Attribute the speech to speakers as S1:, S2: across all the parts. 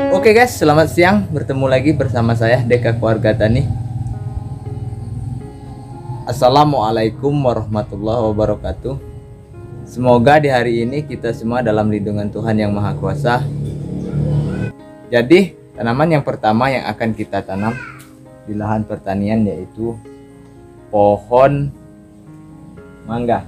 S1: Oke guys, selamat siang. Bertemu lagi bersama saya Deka Keluarga Tani. Assalamualaikum warahmatullahi wabarakatuh. Semoga di hari ini kita semua dalam lindungan Tuhan Yang Maha Kuasa. Jadi, tanaman yang pertama yang akan kita tanam di lahan pertanian yaitu pohon mangga.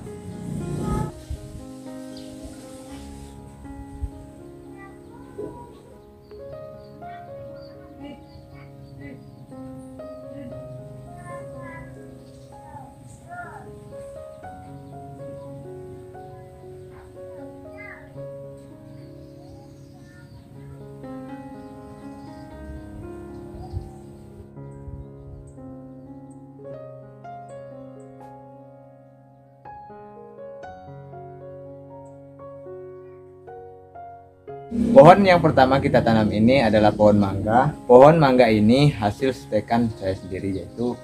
S1: Pohon yang pertama kita tanam ini adalah pohon mangga. Pohon mangga ini hasil setekan saya sendiri, yaitu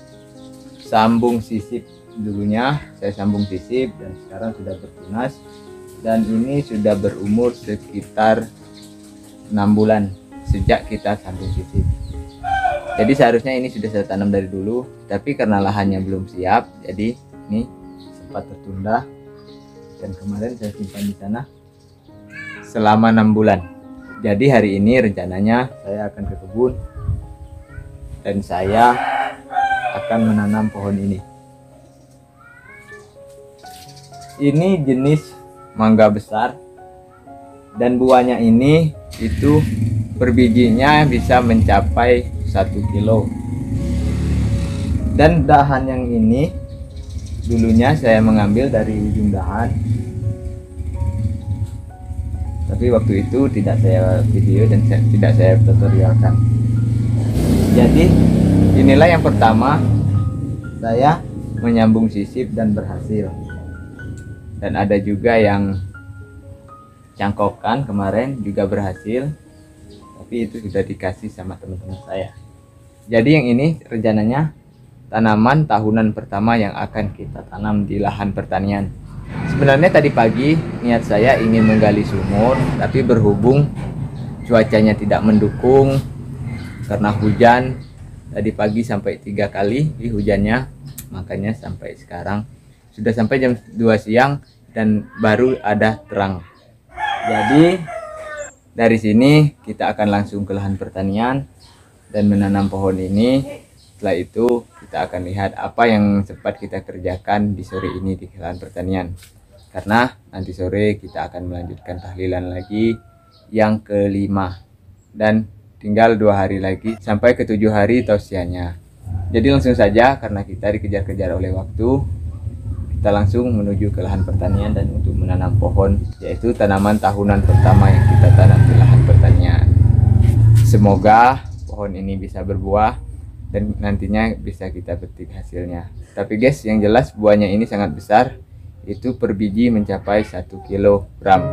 S1: sambung sisip. Dulunya saya sambung sisip dan sekarang sudah bertunas, dan ini sudah berumur sekitar 6 bulan sejak kita sambung sisip. Jadi seharusnya ini sudah saya tanam dari dulu, tapi karena lahannya belum siap, jadi ini sempat tertunda, dan kemarin saya simpan di sana selama 6 bulan. Jadi hari ini rencananya saya akan ke kebun dan saya akan menanam pohon ini. Ini jenis mangga besar, dan buahnya ini itu per bijinya bisa mencapai 1 kilo. Dan dahan yang ini dulunya saya mengambil dari ujung dahan, tapi waktu itu tidak saya video dan tidak saya tutorialkan. Jadi inilah yang pertama saya menyambung sisip dan berhasil, dan ada juga yang cangkokan kemarin juga berhasil, tapi itu sudah dikasih sama teman-teman saya. Jadi yang ini rencananya tanaman tahunan pertama yang akan kita tanam di lahan pertanian. Sebenarnya tadi pagi niat saya ingin menggali sumur, tapi berhubung cuacanya tidak mendukung karena hujan tadi pagi sampai 3 kali hujannya, makanya sampai sekarang sudah sampai jam 2 siang dan baru ada terang. Jadi dari sini kita akan langsung ke lahan pertanian dan menanam pohon ini. Setelah itu kita akan lihat apa yang sempat kita kerjakan di sore ini di lahan pertanian, karena nanti sore kita akan melanjutkan tahlilan lagi yang kelima, dan tinggal 2 hari lagi sampai ke 7 hari tausiahnya. Jadi langsung saja, karena kita dikejar-kejar oleh waktu, kita langsung menuju ke lahan pertanian dan untuk menanam pohon, yaitu tanaman tahunan pertama yang kita tanam di lahan pertanian. Semoga pohon ini bisa berbuah dan nantinya bisa kita petik hasilnya. Tapi guys, yang jelas buahnya ini sangat besar, itu per biji mencapai 1 kilogram.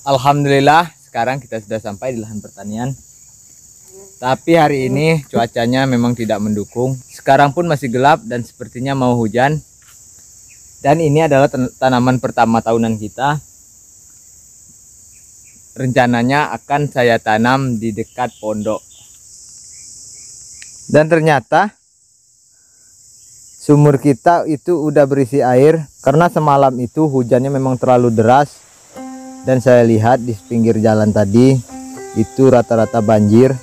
S1: Alhamdulillah sekarang kita sudah sampai di lahan pertanian. Tapi hari ini cuacanya memang tidak mendukung. Sekarang pun masih gelap dan sepertinya mau hujan. Dan ini adalah tanaman pertama tahunan kita. Rencananya akan saya tanam di dekat pondok. Dan ternyata sumur kita itu udah berisi air karena semalam itu hujannya memang terlalu deras. Dan saya lihat di pinggir jalan tadi itu rata-rata banjir.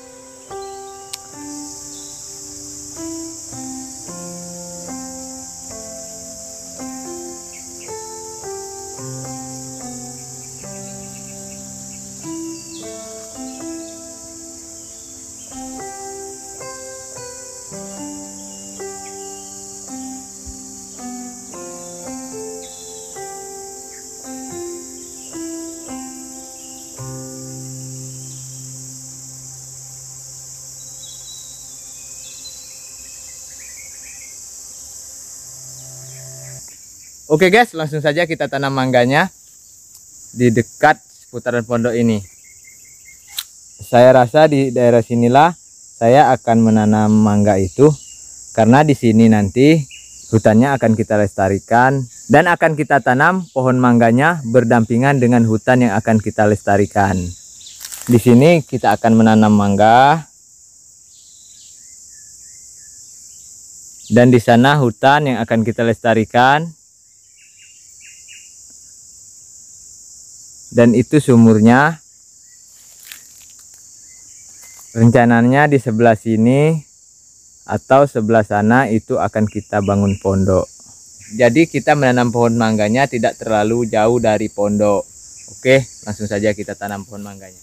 S1: Oke guys, langsung saja kita tanam mangganya di dekat seputaran pondok ini. Saya rasa di daerah sinilah saya akan menanam mangga itu, karena di sini nanti hutannya akan kita lestarikan dan akan kita tanam pohon mangganya berdampingan dengan hutan yang akan kita lestarikan. Di sini kita akan menanam mangga dan di sana hutan yang akan kita lestarikan. Dan itu sumurnya. Rencananya di sebelah sini atau sebelah sana itu akan kita bangun pondok. Jadi kita menanam pohon mangganya tidak terlalu jauh dari pondok. Oke, langsung saja kita tanam pohon mangganya.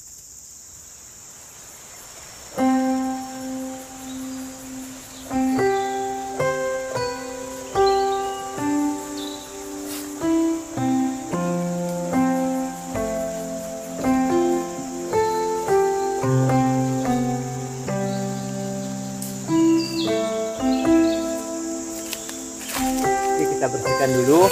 S1: Kita bersihkan dulu.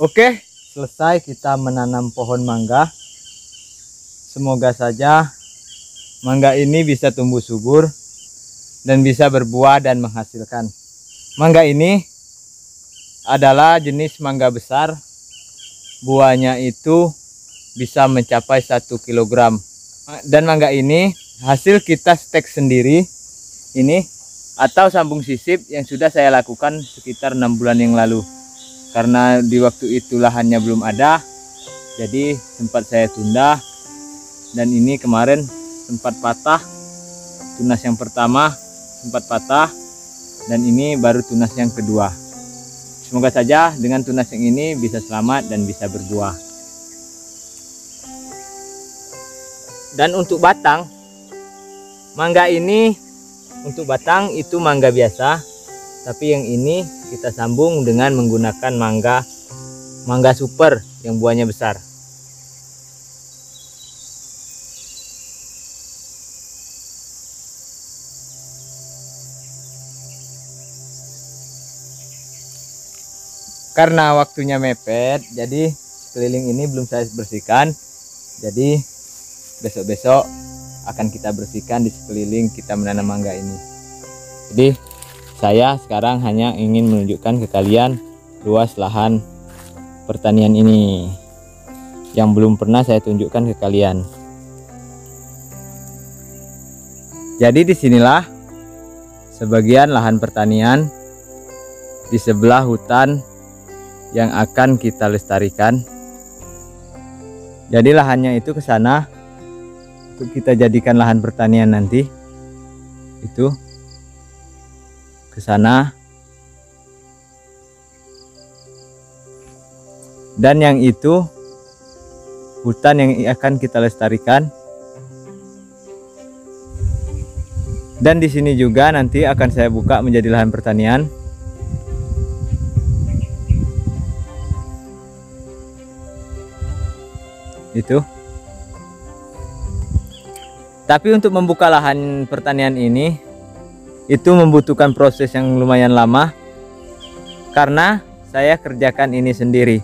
S2: Oke, selesai kita menanam pohon mangga. Semoga saja mangga ini bisa tumbuh subur dan bisa berbuah dan menghasilkan. Mangga ini adalah jenis mangga besar. Buahnya itu bisa mencapai 1 kilogram. Dan mangga ini hasil kita stek sendiri ini atau sambung sisip yang sudah saya lakukan sekitar 6 bulan yang lalu. Karena di waktu itu lahannya belum ada, jadi sempat saya tunda. Dan ini kemarin sempat patah, tunas yang pertama sempat patah, dan ini baru tunas yang kedua. Semoga saja dengan tunas yang ini bisa selamat dan bisa berbuah. Dan untuk batang, mangga ini untuk batang itu mangga biasa, tapi yang ini kita sambung dengan menggunakan mangga super yang buahnya besar. Karena waktunya mepet, jadi sekeliling ini belum saya bersihkan. Jadi besok-besok akan kita bersihkan di sekeliling kita menanam mangga ini. Jadi saya sekarang hanya ingin menunjukkan ke kalian luas lahan pertanian ini yang belum pernah saya tunjukkan ke kalian. Jadi disinilah sebagian lahan pertanian di sebelah hutan yang akan kita lestarikan. Jadi lahannya itu ke sana untuk kita jadikan lahan pertanian nanti. Itu ke sana. Dan yang itu hutan yang akan kita lestarikan. Dan di sini juga nanti akan saya buka menjadi lahan pertanian. Itu. Tapi untuk membuka lahan pertanian ini itu membutuhkan proses yang lumayan lama karena saya kerjakan ini sendiri.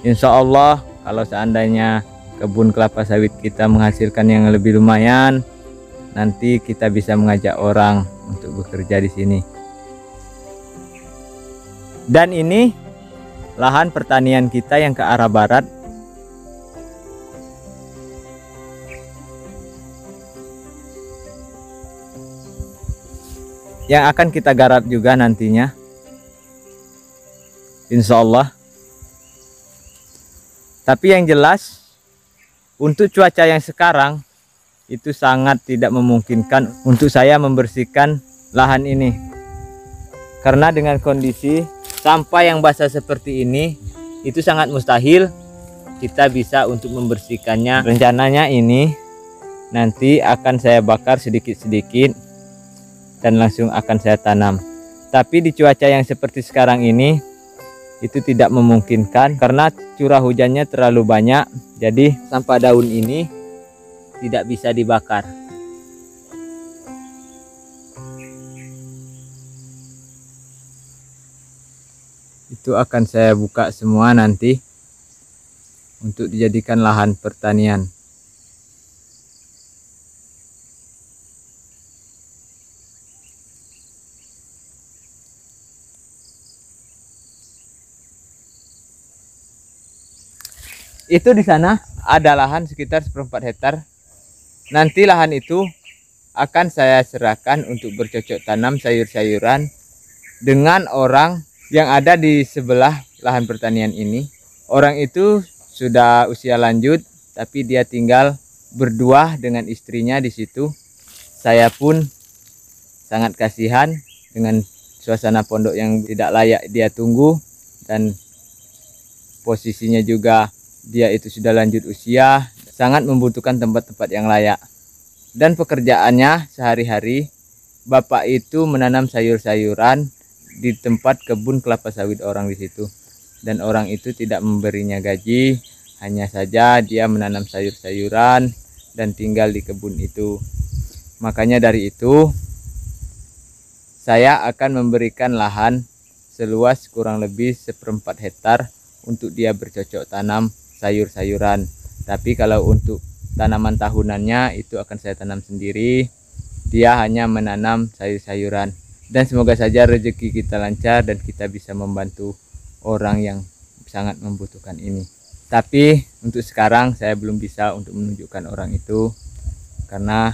S2: Insya Allah kalau seandainya kebun kelapa sawit kita menghasilkan yang lebih lumayan, nanti kita bisa mengajak orang untuk bekerja di sini. Dan ini lahan pertanian kita yang ke arah barat. Yang akan kita garap juga nantinya, insya Allah. Tapi yang jelas untuk cuaca yang sekarang itu sangat tidak memungkinkan untuk saya membersihkan lahan ini, karena dengan kondisi sampah yang basah seperti ini itu sangat mustahil kita bisa untuk membersihkannya. Rencananya ini nanti akan saya bakar sedikit-sedikit dan langsung akan saya tanam. Tapi di cuaca yang seperti sekarang ini itu tidak memungkinkan karena curah hujannya terlalu banyak. Jadi sampah daun ini tidak bisa dibakar. Itu akan saya buka semua nanti untuk dijadikan lahan pertanian. Itu di sana ada lahan sekitar 1/4 hektar. Nanti lahan itu akan saya serahkan untuk bercocok tanam sayur-sayuran dengan orang yang ada di sebelah lahan pertanian ini. Orang itu sudah usia lanjut, tapi dia tinggal berdua dengan istrinya di situ. Saya pun sangat kasihan dengan suasana pondok yang tidak layak dia tunggu, dan posisinya juga dia itu sudah lanjut usia, sangat membutuhkan tempat-tempat yang layak. Dan pekerjaannya sehari-hari, bapak itu menanam sayur-sayuran di tempat kebun kelapa sawit orang di situ. Dan orang itu tidak memberinya gaji, hanya saja dia menanam sayur-sayuran dan tinggal di kebun itu. Makanya dari itu, saya akan memberikan lahan seluas kurang lebih 1/4 hektar untuk dia bercocok tanam sayur-sayuran. Tapi kalau untuk tanaman tahunannya itu akan saya tanam sendiri. Dia hanya menanam sayur-sayuran. Dan semoga saja rezeki kita lancar dan kita bisa membantu orang yang sangat membutuhkan ini. Tapi untuk sekarang saya belum bisa untuk menunjukkan orang itu karena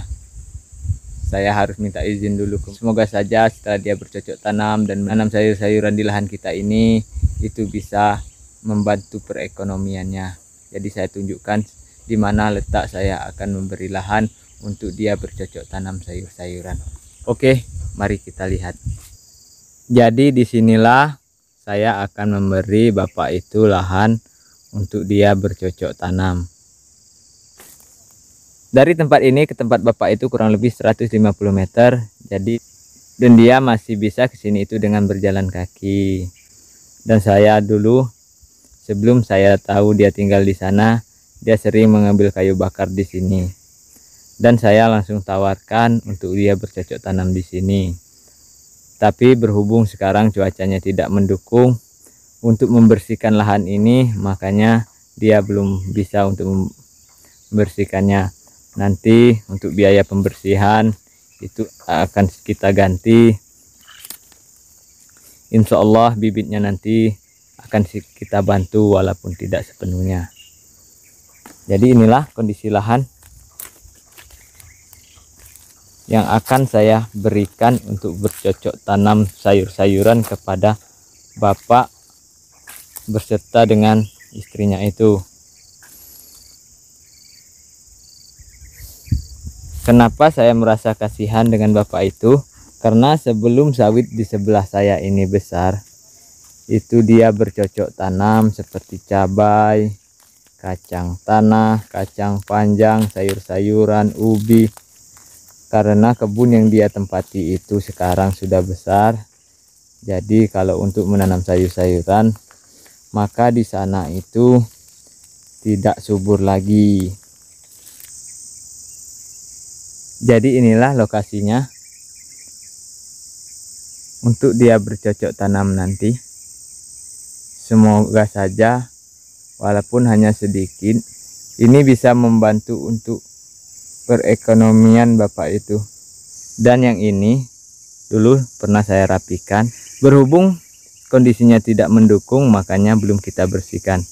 S2: saya harus minta izin dulu. Semoga saja setelah dia bercocok tanam dan menanam sayur-sayuran di lahan kita ini, itu bisa membantu perekonomiannya. Jadi saya tunjukkan di mana letak saya akan memberi lahan untuk dia bercocok tanam sayur-sayuran. Oke, mari kita lihat. Jadi disinilah saya akan memberi bapak itu lahan untuk dia bercocok tanam. Dari tempat ini ke tempat bapak itu kurang lebih 150 meter. Jadi dan dia masih bisa ke sini itu dengan berjalan kaki. Dan saya dulu sebelum saya tahu dia tinggal di sana, dia sering mengambil kayu bakar di sini. Dan saya langsung tawarkan untuk dia bercocok tanam di sini. Tapi berhubung sekarang cuacanya tidak mendukung untuk membersihkan lahan ini, makanya dia belum bisa untuk membersihkannya. Nanti untuk biaya pembersihan itu akan kita ganti. Insya Allah bibitnya nanti akan kita bantu walaupun tidak sepenuhnya. Jadi inilah kondisi lahan yang akan saya berikan untuk bercocok tanam sayur-sayuran kepada bapak berserta dengan istrinya itu. Kenapa saya merasa kasihan dengan bapak itu? Karena sebelum sawit di sebelah saya ini besar, itu dia bercocok tanam seperti cabai, kacang tanah, kacang panjang, sayur-sayuran, ubi. Karena kebun yang dia tempati itu sekarang sudah besar, jadi kalau untuk menanam sayur-sayuran, maka di sana itu tidak subur lagi. Jadi inilah lokasinya untuk dia bercocok tanam nanti. Semoga saja walaupun hanya sedikit, ini bisa membantu untuk perekonomian bapak itu. Dan yang ini dulu pernah saya rapikan, berhubung kondisinya tidak mendukung, makanya belum kita bersihkan.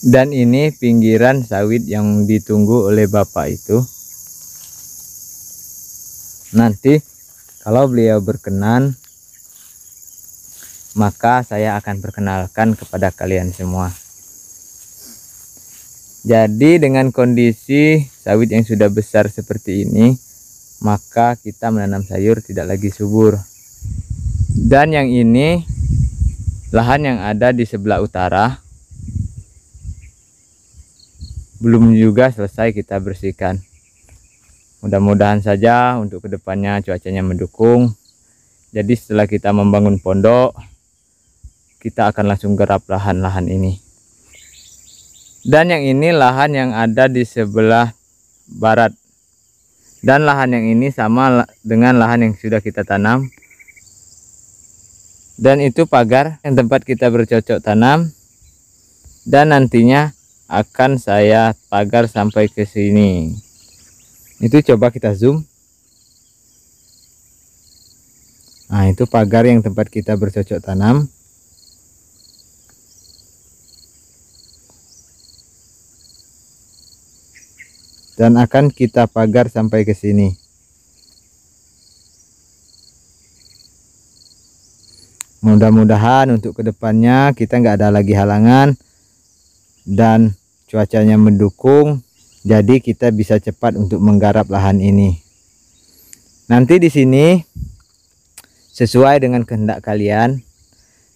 S2: Dan ini pinggiran sawit yang ditunggu oleh bapak itu. Nanti kalau beliau berkenan, maka saya akan perkenalkan kepada kalian semua. Jadi dengan kondisi sawit yang sudah besar seperti ini, maka kita menanam sayur tidak lagi subur. Dan yang ini lahan yang ada di sebelah utara belum juga selesai kita bersihkan. Mudah-mudahan saja untuk kedepannya cuacanya mendukung. Jadi setelah kita membangun pondok, kita akan langsung garap lahan-lahan ini. Dan yang ini lahan yang ada di sebelah barat. Dan lahan yang ini sama dengan lahan yang sudah kita tanam. Dan itu pagar yang tempat kita bercocok tanam. Dan nantinya akan saya pagar sampai ke sini. Itu coba kita zoom. Nah, itu pagar yang tempat kita bercocok tanam. Dan akan kita pagar sampai ke sini. Mudah-mudahan untuk kedepannya kita nggak ada lagi halangan dan cuacanya mendukung, jadi kita bisa cepat untuk menggarap lahan ini. Nanti di sini sesuai dengan kehendak kalian.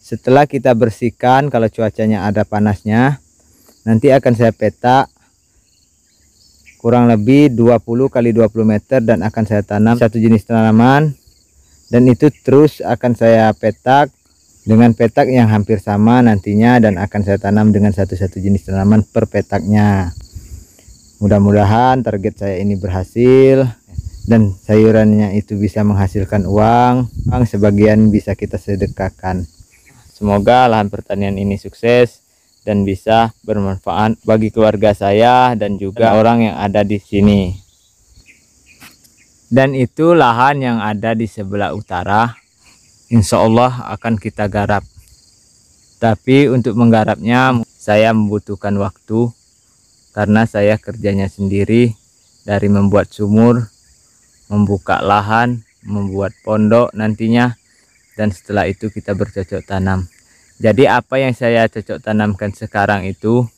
S2: Setelah kita bersihkan, kalau cuacanya ada panasnya, nanti akan saya petak kurang lebih 20 kali 20 meter dan akan saya tanam satu jenis tanaman, dan itu terus akan saya petak dengan petak yang hampir sama nantinya, dan akan saya tanam dengan satu jenis tanaman per petaknya. Mudah-mudahan target saya ini berhasil dan sayurannya itu bisa menghasilkan uang, sebagian bisa kita sedekahkan. Semoga lahan pertanian ini sukses dan bisa bermanfaat bagi keluarga saya dan juga orang yang ada di sini. Dan itu lahan yang ada di sebelah utara, insya Allah akan kita garap. Tapi untuk menggarapnya saya membutuhkan waktu, karena saya kerjanya sendiri, dari membuat sumur, membuka lahan, membuat pondok nantinya, dan setelah itu kita bercocok tanam. Jadi apa yang saya cocok tanamkan sekarang itu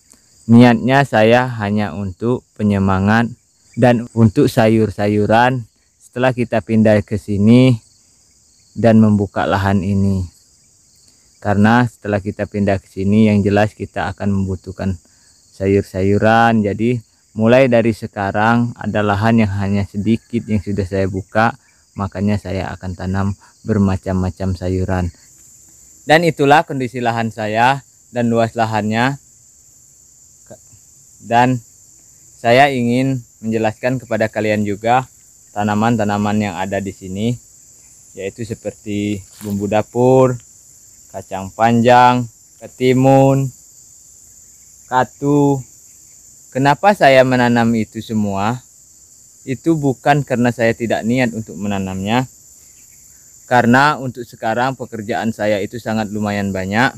S2: niatnya saya hanya untuk penyemangat dan untuk sayur-sayuran setelah kita pindah ke sini dan membuka lahan ini. Karena setelah kita pindah ke sini yang jelas kita akan membutuhkan sayur-sayuran. Jadi mulai dari sekarang ada lahan yang hanya sedikit yang sudah saya buka, makanya saya akan tanam bermacam-macam sayuran. Dan itulah kondisi lahan saya dan luas lahannya. Dan saya ingin menjelaskan kepada kalian juga tanaman-tanaman yang ada di sini, yaitu seperti bumbu dapur, kacang panjang, ketimun, katu. Kenapa saya menanam itu semua? Itu bukan karena saya tidak niat untuk menanamnya, karena untuk sekarang pekerjaan saya itu sangat lumayan banyak.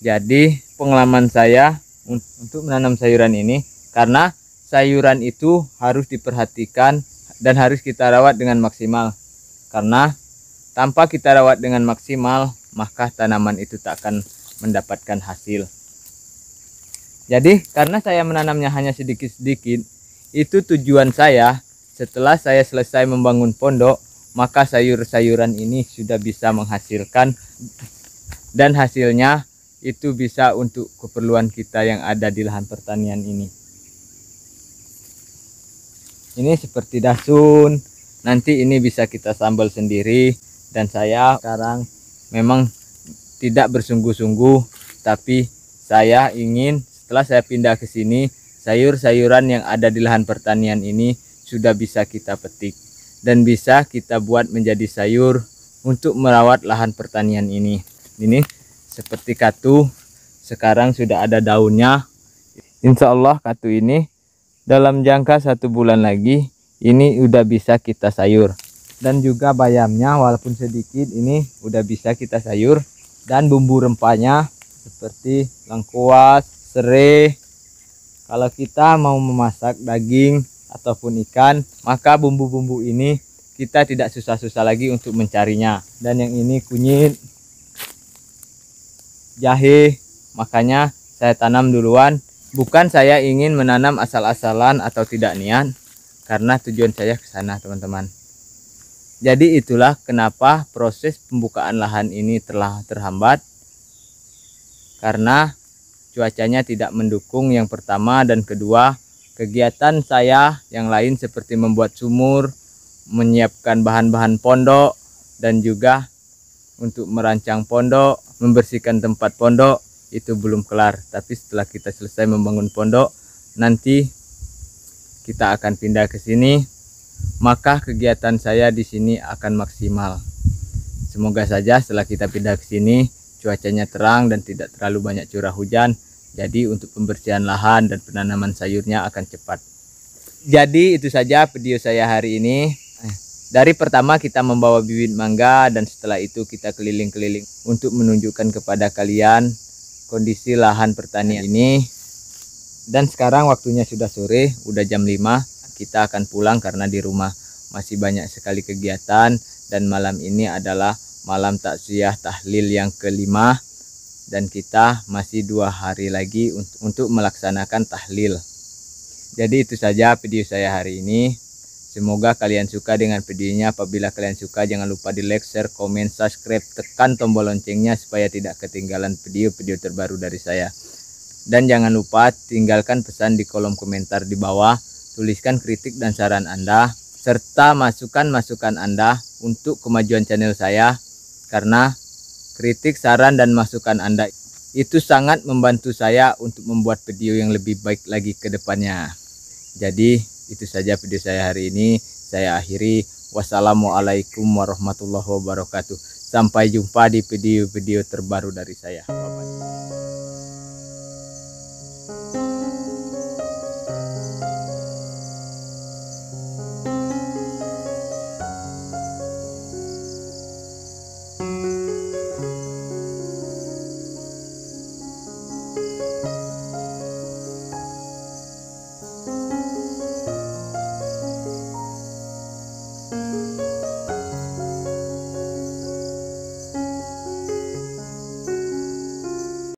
S2: Jadi pengalaman saya untuk menanam sayuran ini, karena sayuran itu harus diperhatikan dan harus kita rawat dengan maksimal. Karena tanpa kita rawat dengan maksimal, maka tanaman itu tak akan mendapatkan hasil. Jadi karena saya menanamnya hanya sedikit-sedikit, itu tujuan saya setelah saya selesai membangun pondok, maka sayur-sayuran ini sudah bisa menghasilkan, dan hasilnya itu bisa untuk keperluan kita yang ada di lahan pertanian ini. Ini seperti dasun, nanti ini bisa kita sambal sendiri. Dan saya sekarang memang tidak bersungguh-sungguh, tapi saya ingin setelah saya pindah ke sini, sayur-sayuran yang ada di lahan pertanian ini sudah bisa kita petik dan bisa kita buat menjadi sayur untuk merawat lahan pertanian ini. Ini seperti katu, sekarang sudah ada daunnya. Insya Allah katu ini dalam jangka 1 bulan lagi ini udah bisa kita sayur. Dan juga bayamnya walaupun sedikit ini udah bisa kita sayur. Dan bumbu rempahnya seperti lengkuas, serai. Kalau kita mau memasak daging ataupun ikan, maka bumbu-bumbu ini kita tidak susah-susah lagi untuk mencarinya. Dan yang ini kunyit, jahe, makanya saya tanam duluan. Bukan saya ingin menanam asal-asalan atau tidak niat, karena tujuan saya ke sana teman-teman. Jadi itulah kenapa proses pembukaan lahan ini telah terhambat, karena cuacanya tidak mendukung yang pertama, dan kedua kegiatan saya yang lain seperti membuat sumur, menyiapkan bahan-bahan pondok, dan juga untuk merancang pondok, membersihkan tempat pondok itu belum kelar. Tapi setelah kita selesai membangun pondok, nanti kita akan pindah ke sini, maka kegiatan saya di sini akan maksimal. Semoga saja setelah kita pindah ke sini cuacanya terang dan tidak terlalu banyak curah hujan. Jadi untuk pembersihan lahan dan penanaman sayurnya akan cepat. Jadi itu saja video saya hari ini. Dari pertama kita membawa bibit mangga, dan setelah itu kita keliling-keliling untuk menunjukkan kepada kalian kondisi lahan pertanian ini. Dan sekarang waktunya sudah sore, udah jam 5. Kita akan pulang karena di rumah masih banyak sekali kegiatan. Dan malam ini adalah malam takziah tahlil yang ke-5. Dan kita masih 2 hari lagi untuk melaksanakan tahlil. Jadi itu saja video saya hari ini. Semoga kalian suka dengan videonya. Apabila kalian suka, jangan lupa di like, share, komen, subscribe, tekan tombol loncengnya supaya tidak ketinggalan video-video terbaru dari saya. Dan jangan lupa tinggalkan pesan di kolom komentar di bawah. Tuliskan kritik dan saran Anda, serta masukan-masukan Anda untuk kemajuan channel saya. Karena kritik, saran, dan masukan Anda itu sangat membantu saya untuk membuat video yang lebih baik lagi ke depannya. Jadi itu saja video saya hari ini. Saya akhiri. Wassalamualaikum warahmatullahi wabarakatuh. Sampai jumpa di video-video terbaru dari saya.